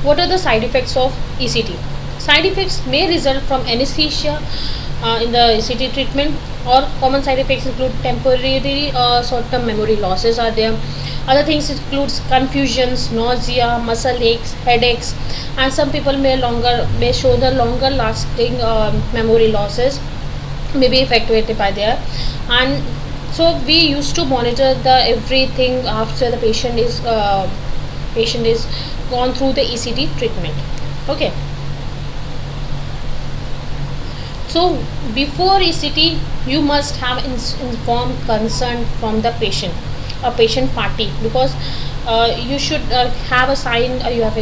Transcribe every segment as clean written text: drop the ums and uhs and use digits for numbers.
What are the side effects of ECT? Side effects may result from anesthesia in the ECT treatment, or common side effects include temporary short-term memory losses are there. Other things includes confusions, nausea, muscle aches, headaches, and some people may show the longer lasting memory losses, may be effectuated by there. And so we used to monitor the everything after the patient is gone through the ECT treatment. Okay. So before ECT, you must have informed consent from the patient, a patient party, because you should have a sign. You are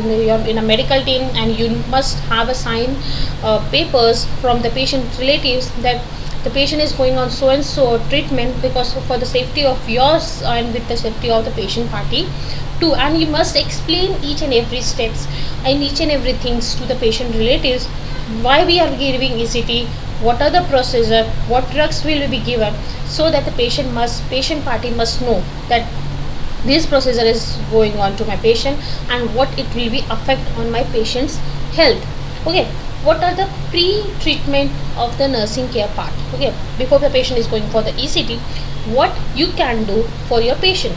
in a medical team, and you must have a sign papers from the patient relatives that the patient is going on so and so treatment, because for the safety of yours and with the safety of the patient party too. And you must explain each and every steps and each and everything to the patient relatives, why we are giving ECT, what are the procedure, what drugs will be given, so that the patient party must know that this procedure is going on to my patient and what it will be affect on my patient's health. Okay, what are the pre-treatment of the nursing care part? Okay, before the patient is going for the ECT, what you can do for your patient?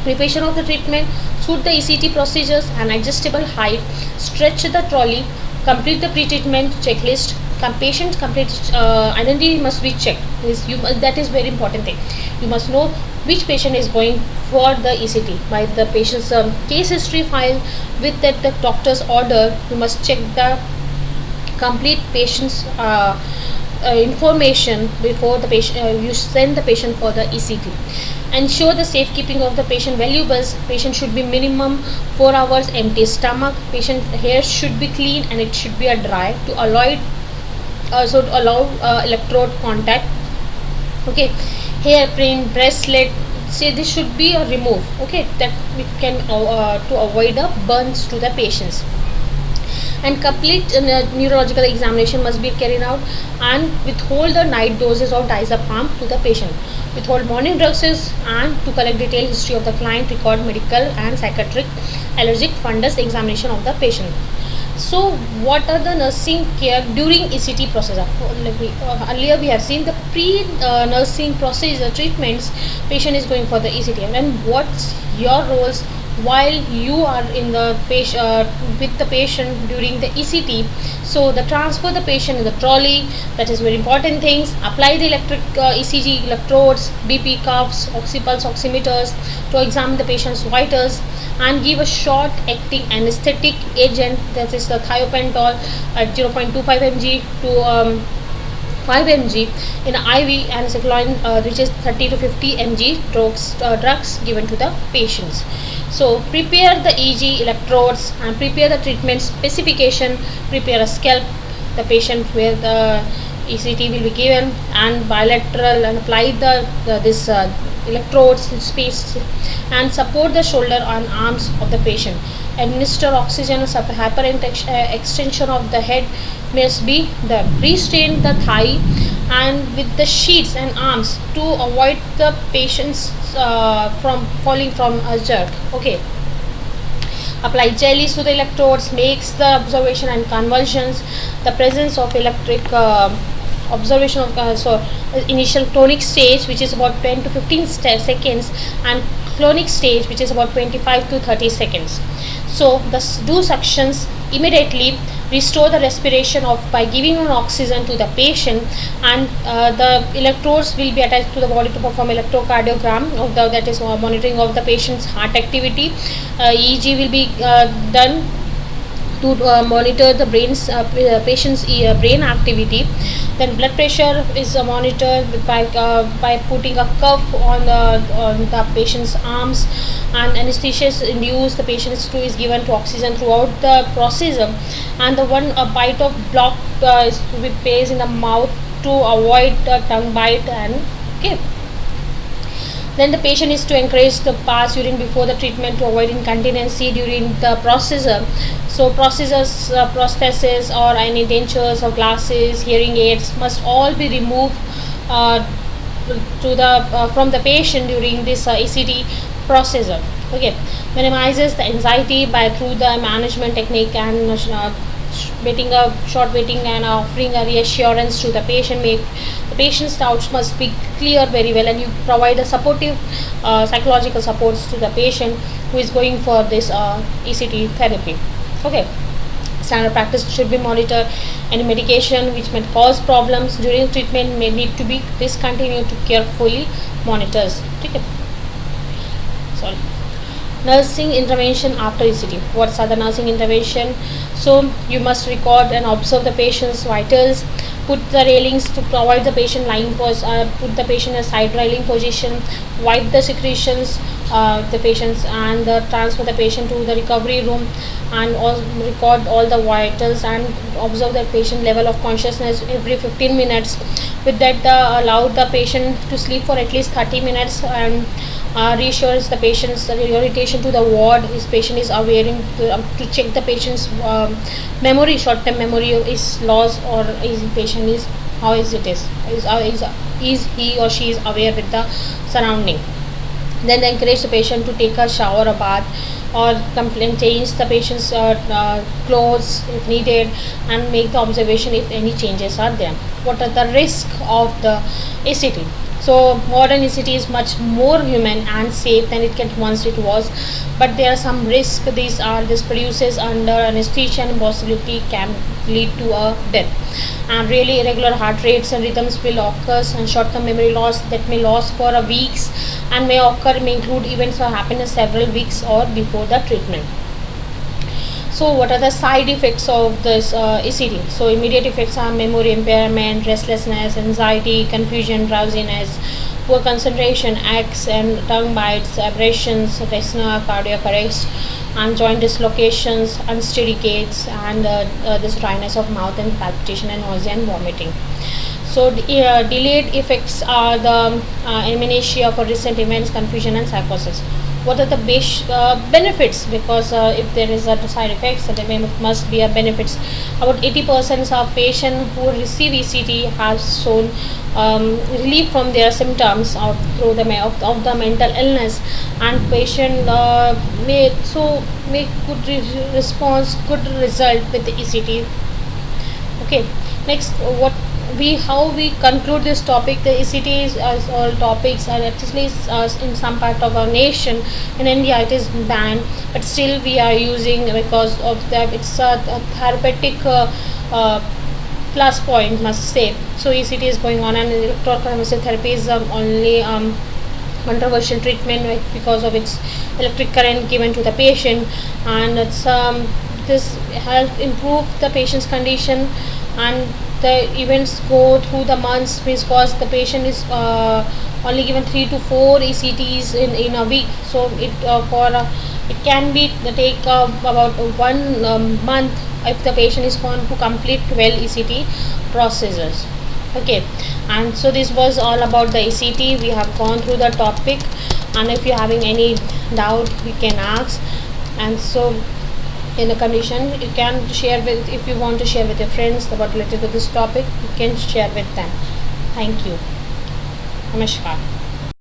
Preparation of the treatment: suit the ECT procedures and adjustable height, stretch the trolley, complete the pre-treatment checklist. Patient complete identity must be checked. That is very important thing. You must know which patient is going for the ECT by the patient's case history file. With that, the doctor's order, you must check the complete patient's information before the patient you send the patient for the ECT. Ensure the safekeeping of the patient valuables. Patient should be minimum 4 hours empty stomach. Patient hair should be clean and it should be a dry to avoid allow electrode contact. Okay, hairpin, bracelet, say this should be a remove. Okay, that we can to avoid the burns to the patients. And complete neurological examination must be carried out, and withhold the night doses of diazepam to the patient. Withhold morning drugs and to collect detailed history of the client, record medical and psychiatric allergic fundus examination of the patient. So what are the nursing care during ECT procedure? Earlier we have seen the pre-nursing procedure treatments. Patient is going for the ECT, and what's your roles while you are in the patient with the patient during the ECT? So the transfer the patient in the trolley, that is very important things. Apply the electric ECG electrodes, BP cuffs, oxypulse oximeters to examine the patient's vitals, and give a short acting anesthetic agent, that is the thiopentol at 0.25 mg to 5 mg in IV, and cycloine which is 30 to 50 mg drugs given to the patients. So prepare the EEG electrodes and prepare the treatment specification. Prepare a scalp, the patient where the ECT will be given, and bilateral, and apply this electrodes in space, and support the shoulder and arms of the patient. Administer oxygen, hyperextension of the head must be done. Restrain the thigh and with the sheets and arms to avoid the patients from falling from a jerk. Okay. Apply jellies to the electrodes, makes the observation and convulsions. The presence of electric observation of initial clonic stage, which is about 10 to 15 seconds, and clonic stage, which is about 25 to 30 seconds. So do suctions immediately. Restore the respiration by giving an oxygen to the patient, and the electrodes will be attached to the body to perform electrocardiogram of that is monitoring of the patient's heart activity. EEG will be done to monitor the patient's brain activity. Then blood pressure is monitored by putting a cuff on the patient's arms, and anesthesia is induced. The patient is given to oxygen throughout the procedure, and the a bite of block is to be placed in the mouth to avoid tongue bite. And okay. Then the patient is to encourage the pass urine before the treatment to avoid incontinency during the procedure. So procedures, prostheses or any dentures or glasses, hearing aids must all be removed from the patient during this ECT processor. Okay, minimizes the anxiety by through the management technique and waiting a short waiting and offering a reassurance to the patient. Make the patient's doubts must be clear very well, and you provide a supportive psychological supports to the patient who is going for this ECT therapy. Okay, standard practice should be monitor any medication which may cause problems during treatment may need to be discontinued to carefully monitors. Okay. Sorry. Nursing intervention after ECT. What are the nursing intervention? So you must record and observe the patient's vitals, put the railings to provide the patient lying pose, put the patient in a side railing position, wipe the secretions the patients, and transfer the patient to the recovery room, and record all the vitals and observe the patient level of consciousness every 15 minutes. With that, allow the patient to sleep for at least 30 minutes and reassures the patient's orientation to the ward. His patient is aware to check the patient's memory, short-term memory is lost, or is patient is how is it is he or she is aware with the surrounding. Then encourage the patient to take a shower or bath, or change the patient's clothes if needed, and make the observation if any changes are there. What are the risks of the ECT? So modern ECT is much more human and safe than it once it was, but there are some risks. This produces under anesthesia and possibility can lead to a death. And really irregular heart rates and rhythms will occur, and short-term memory loss that may last for a weeks and may include events that happen in several weeks or before the treatment. So what are the side effects of this ECT? So immediate effects are memory impairment, restlessness, anxiety, confusion, drowsiness, poor concentration, aches and tongue bites, abrasions, retina, cardiac arrest, and joint dislocations, unsteady gaits, and this dryness of mouth and palpitation and nausea and vomiting. So delayed effects are the amnesia for recent events, confusion, and psychosis. What are the benefits? Because if there is a side effects, there must be a benefits. About 80% of patients who receive ECT have shown relief from their symptoms through the of the mental illness, and patient may good response, good result with the ECT. Okay, next how we conclude this topic. The ECT is, as all topics are at least in some part of our nation. In India it is banned, but still we are using because of that. It's a therapeutic plus point, must say. So ECT is going on, and electroconvulsive therapy is only controversial treatment because of its electric current given to the patient, and it's this help improve the patient's condition, and the events go through the months because the patient is only given 3 to 4 ECTs in a week. So it can be take about 1 month if the patient is going to complete 12 ECT procedures. Okay, and so this was all about the ECT. We have gone through the topic, and if you're having any doubt we can ask. And so in the condition, you can share with, if you want to share with your friends about related to this topic, you can share with them. Thank you. Namaskar.